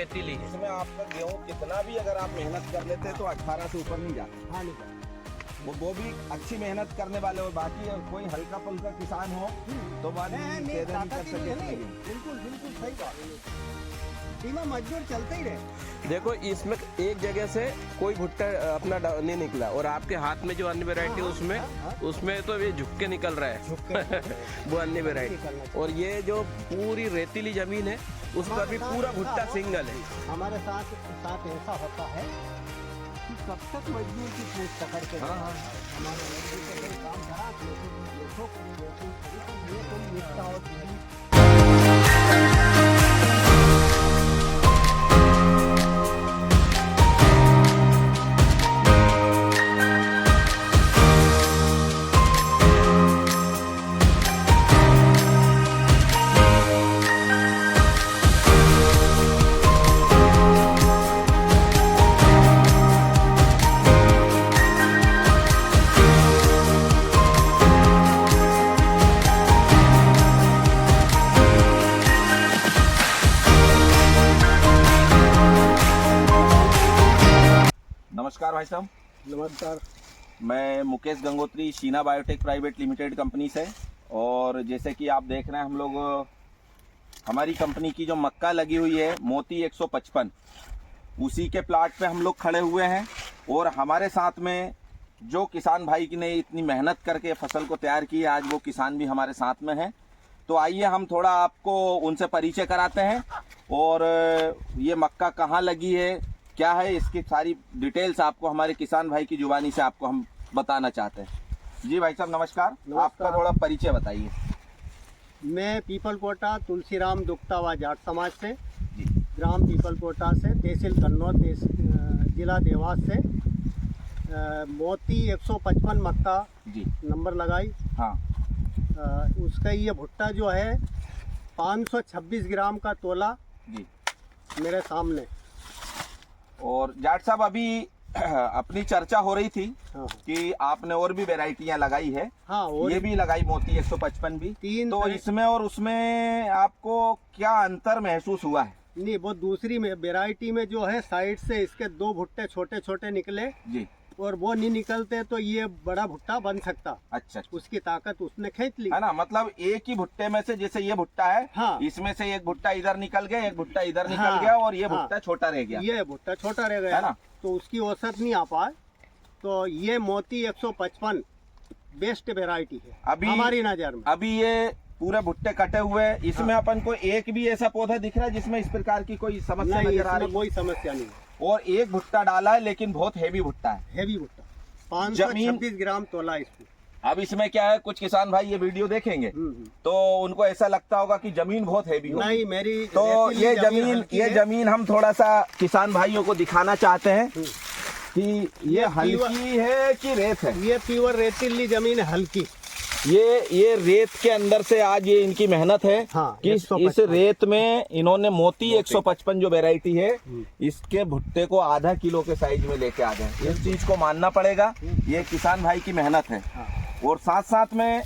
रेतीली है। इसमें आपका गेहूँ कितना भी अगर आप मेहनत कर लेते तो 18 से ऊपर नहीं जाता। हाँ, नहीं वो भी अच्छी मेहनत करने वाले हो। बाकी कोई हल्का फुल्का किसान हो तो बात नहीं कर सके। बिल्कुल बिल्कुल सही बात है। सीमा मजदूर चलते ही रहे। देखो इसमें एक जगह से कोई भुट्टा अपना नहीं निकला, और आपके हाथ में जो अन्य वेरायटी उसमें तो ये झुक के निकल रहा है वो अन्य वेरायटी। और ये जो पूरी रेतीली जमीन है उस पर भी पूरा भुट्टा सिंगल है। हमारे साथ ऐसा होता है कि कब तक मजदूर की पूछ पकड़ के हमारे मजदूर को कोई काम करा ये तुम निकटा हो। नमस्कार भाई साहब। नमस्कार। मैं Mukesh Gangotri, Sheena biotech private limited company से। और जैसे कि आप देख रहे हैं, हम लोग हमारी कंपनी की जो मक्का लगी हुई है मोती 155, उसी के प्लाट पे हम लोग खड़े हुए हैं। और हमारे साथ में जो किसान भाई ने इतनी मेहनत करके फसल को तैयार की है, आज वो किसान भी हमारे साथ में है। तो आइए हम थोड़ा आपको उनसे परिचय कराते हैं और ये मक्का कहाँ लगी है, क्या है, इसकी सारी डिटेल्स आपको हमारे किसान भाई की जुबानी से आपको हम बताना चाहते हैं। जी भाई साहब नमस्कार। आपका थोड़ा परिचय बताइए। मैं पीपल कोटा तुलसीराम दुक्तावा जाट समाज से, ग्राम पीपल कोटा से, तहसील कन्नौज, जिला देवास से। मोती 155 मक्का जी नंबर लगाई। हाँ। उसका ये भुट्टा जो है 526 ग्राम का तोला जी मेरे सामने। और जाट साहब अभी अपनी चर्चा हो रही थी हाँ कि आपने और भी वेराइटियां लगाई है। हाँ, और ये भी लगाई मोती 155 भी। तीन तो इसमें और उसमें आपको क्या अंतर महसूस हुआ है? नहीं, वो दूसरी में वेराइटी में जो है साइड से इसके 2 भुट्टे छोटे छोटे निकले, जी। और वो नहीं निकलते तो ये बड़ा भुट्टा बन सकता। अच्छा। उसकी ताकत उसने खींच ली है ना, मतलब एक ही भुट्टे में से, जैसे ये भुट्टा है, हाँ। इसमें से एक भुट्टा इधर निकल गया, एक भुट्टा इधर निकल हाँ। गया, और ये हाँ। भुट्टा छोटा रह गया। ये भुट्टा छोटा रह गया है ना? तो उसकी औसत नहीं आ पाए। तो ये मोती 155 बेस्ट वेराइटी है अभी हमारी नजर में। अभी ये पूरे भुट्टे कटे हुए हैं, इसमें हाँ। अपन को एक भी ऐसा पौधा दिख रहा है जिसमें इस प्रकार की कोई समस्या नहीं, नजर आ इसमें रही है? कोई समस्या नहीं है। और एक भुट्टा डाला है लेकिन बहुत हेवी भुट्टा है। हेवी भुट्टा 526 ग्राम तोला इसमें। अब इसमें क्या है, कुछ किसान भाई ये वीडियो देखेंगे तो उनको ऐसा लगता होगा कि जमीन बहुत हैवी होगी। नहीं, मेरी तो ये हल्की है। जमीन हम थोड़ा सा किसान भाइयों को दिखाना चाहते हैं कि ये हल्की है कि रेत है। ये प्योर रेतीली जमीन है, हल्की। ये रेत के अंदर से आज ये इनकी मेहनत है। हाँ, कि इस रेत में इन्होंने मोती 155 जो वेराइटी है, इसके भुट्टे को आधा किलो के साइज में लेके आ गए। इस चीज को मानना पड़ेगा, ये किसान भाई की मेहनत है। और साथ साथ में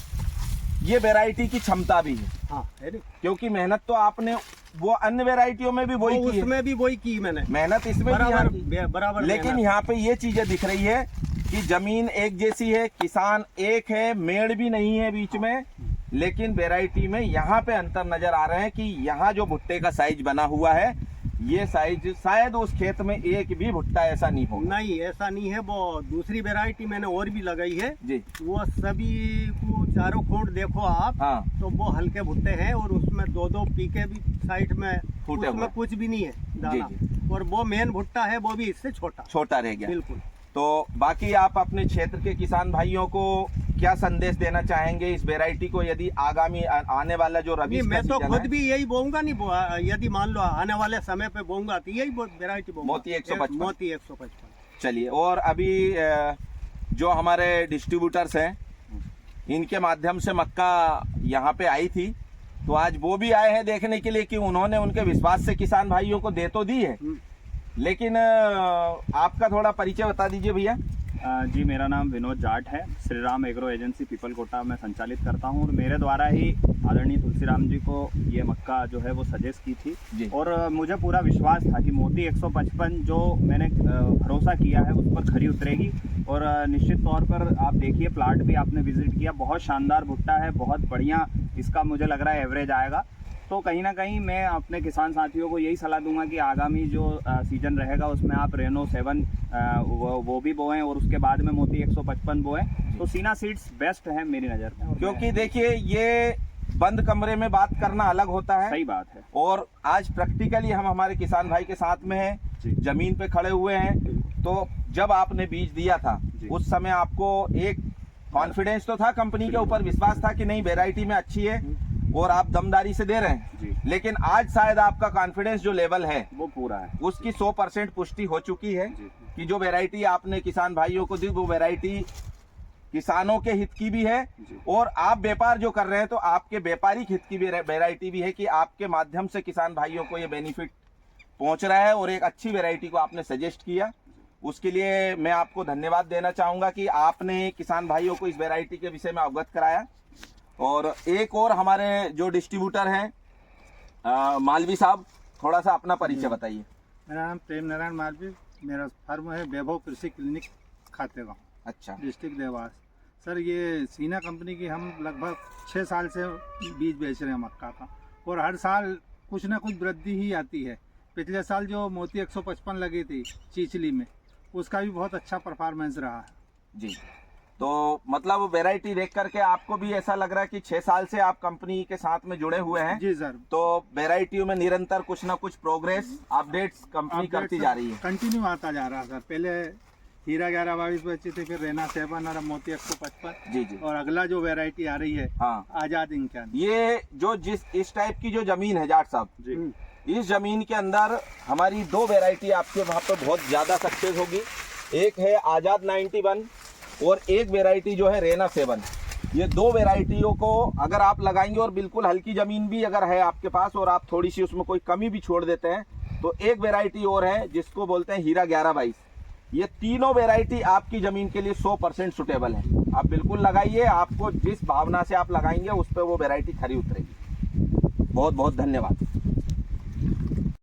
ये वेराइटी की क्षमता भी है। हाँ, है नहीं? क्योंकि मेहनत तो आपने वो अन्य वेराइटियों में भी वही की है, उसमें भी वही की मैंने, मेहनत इसमें भी यहाँ की। बराबर। लेकिन यहाँ पे ये चीजें दिख रही है कि जमीन एक जैसी है, किसान एक है, मेड़ भी नहीं है बीच में, लेकिन वेराइटी में यहाँ पे अंतर नजर आ रहे हैं कि यहाँ जो भुट्टे का साइज बना हुआ है, ये साइज शायद उस खेत में एक भी भुट्टा ऐसा नहीं हो। नहीं, ऐसा नहीं है। वो दूसरी वेराइटी मैंने और भी लगाई है जी। वो सभी को चारों खोट देखो आप। हाँ। तो वो हल्के भुट्टे हैं और उसमें 2-2 पीके भी साइड में, फूटे उसमें हुए। कुछ भी नहीं है दाना। जी। और वो मेन भुट्टा है, वो भी इससे छोटा रह गया। बिल्कुल। तो बाकी आप अपने क्षेत्र के किसान भाइयों को क्या संदेश देना चाहेंगे इस वेराइटी को, यदि आगामी आने वाला जो रबी नहीं, का मैं तो सीजन खुद है? भी यही बोऊंगा। नहीं, यदि मान लो आने वाले समय पे बोऊंगा तो यही वेराइटी बोऊंगा, मोती 155। मोती 155। चलिए, और अभी जो हमारे डिस्ट्रीब्यूटर्स हैं, इनके माध्यम से मक्का यहाँ पे आई थी, तो आज वो भी आए हैं देखने के लिए कि उन्होंने उनके विश्वास से किसान भाइयों को दे तो दी है, लेकिन आपका थोड़ा परिचय बता दीजिए भैया। जी, मेरा नाम विनोद जाट है। श्री राम एग्रो एजेंसी पीपल कोटा में संचालित करता हूँ और मेरे द्वारा ही आदरणीय तुलसीराम जी को ये मक्का जो है वो सजेस्ट की थी जी। और मुझे पूरा विश्वास था कि मोती 155 जो मैंने भरोसा किया है उस पर खरी उतरेगी। और निश्चित तौर पर आप देखिए, प्लांट भी आपने विजिट किया, बहुत शानदार भुट्टा है, बहुत बढ़िया इसका मुझे लग रहा है एवरेज आएगा। तो कहीं ना कहीं मैं अपने किसान साथियों को यही सलाह दूंगा कि आगामी जो सीजन रहेगा उसमें आप रेनो 7 वो भी बोएं और उसके बाद में मोती 155 बोएं। तो सीना सीड्स बेस्ट है मेरी नज़र में। क्योंकि देखिए, ये बंद कमरे में बात करना अलग होता है, सही बात है। और आज प्रैक्टिकली हम हमारे किसान भाई के साथ में हैं, जमीन पे खड़े हुए हैं। तो जब आपने बीज दिया था उस समय आपको एक कॉन्फिडेंस तो था, कंपनी के ऊपर विश्वास था कि नहीं वैरायटी में अच्छी है और आप दमदारी से दे रहे हैं। लेकिन आज शायद आपका कॉन्फिडेंस जो लेवल है वो पूरा है, उसकी 100% पुष्टि हो चुकी है कि जो वैरायटी आपने किसान भाइयों को दी वो वैरायटी किसानों के हित की भी है, और आप व्यापार जो कर रहे हैं तो आपके व्यापारिक हित की भी वैरायटी भी है कि आपके माध्यम से किसान भाइयों को ये बेनिफिट पहुंच रहा है और एक अच्छी वैरायटी को आपने सजेस्ट किया। उसके लिए मैं आपको धन्यवाद देना चाहूंगा कि आपने किसान भाइयों को इस वैरायटी के विषय में अवगत कराया। और एक और हमारे जो डिस्ट्रीब्यूटर हैं मालवी साहब, थोड़ा सा अपना परिचय बताइए। मेरा नाम प्रेम नारायण मालवी, मेरा फर्म है वैभव कृषि क्लिनिक खातेगांव, अच्छा, डिस्ट्रिक्ट देवास। सर, ये सीना कंपनी की हम लगभग 6 साल से बीज बेच रहे हैं मक्का का, और हर साल कुछ ना कुछ वृद्धि ही आती है। पिछले साल जो मोती 155 लगी थी चीचली में, उसका भी बहुत अच्छा परफॉर्मेंस रहा है जी। तो मतलब वैरायटी देख करके आपको भी ऐसा लग रहा है कि 6 साल से आप कंपनी के साथ में जुड़े हुए हैं? जी सर। तो वैरायटियों में निरंतर कुछ ना कुछ प्रोग्रेस, अपडेट्स कंपनी करती जा रही है, कंटिन्यू आता जा रहा है सर। पहले हीरा 1122 बची थी, फिर रेना 7 और मोती 155 जी जी। और अगला जो वैरायटी आ रही है हाँ, आजाद इंक। ये जो इस टाइप की जो जमीन है जाट साहब जी, इस जमीन के अंदर हमारी 2 वैरायटी आपके वहाँ पे बहुत ज्यादा सक्सेस होगी। एक है आजाद 91 और एक वैरायटी जो है रेना 7। ये 2 वैरायटियों को अगर आप लगाएंगे और बिल्कुल हल्की जमीन भी अगर है आपके पास और आप थोड़ी सी उसमें कोई कमी भी छोड़ देते हैं, तो एक वैरायटी और है जिसको बोलते हैं हीरा 1122। ये तीनों वैरायटी आपकी जमीन के लिए 100% सुटेबल है। आप बिल्कुल लगाइए, आपको जिस भावना से आप लगाएंगे उस पर वो वैरायटी खरी उतरेगी। बहुत बहुत धन्यवाद।